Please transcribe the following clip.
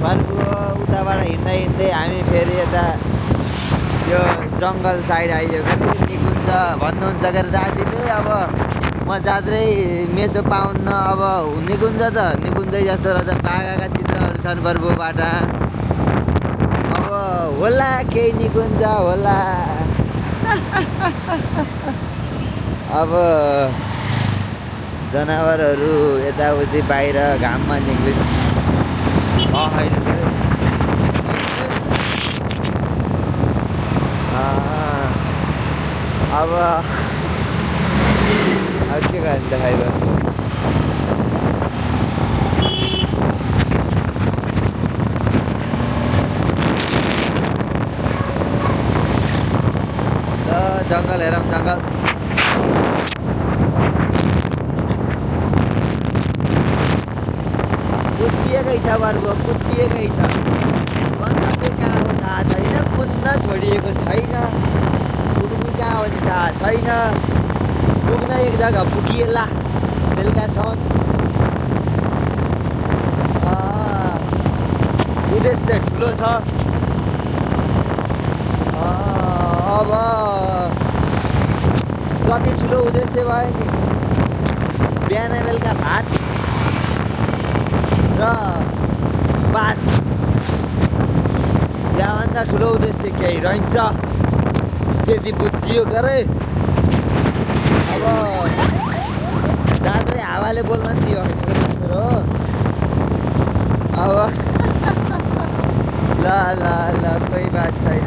घरको उताबाट हिँड्दै हामी फेरि यता यो जङ्गल साइड आइसक्यो कि निकुञ्ज भन्नुहुन्छ के अरे दाजुले। अब म जात्रै मेसो पाउन्न। अब निकुञ्ज त निकुञ्जै जस्तो रहेछ, बाघाका चित्रहरू छन् बर्बुबाट। अब होला केही निकुञ्ज होला। अब जनावरहरू यताउति बाहिर घाममा निक्लिनु अब के गर्ने त खाइबा। जङ्गल हेरौँ जङ्गल। कुदिएकै छ बर्को, कुदिएकै छ। गन्तव्य कहाँ हो थाहा छैन, कुद्न छोडिएको छैन। पुग्ने कहाँ हो नि थाहा छैन। पुग्न एक जग्गा पुगिएला बेलुकासम्म। उद्देश्य ठुलो छ। अब कति ठुलो उद्देश्य भयो नि, बिहान बेलुका भात र बास, त्यहाँभन्दा ठुलो उद्देश्य केही रहन्छ। त्यति बुझियो गरे। अब जात्रै हावाले बोल्न नि दियो हो। अब ल ल ल कोही बात छैन।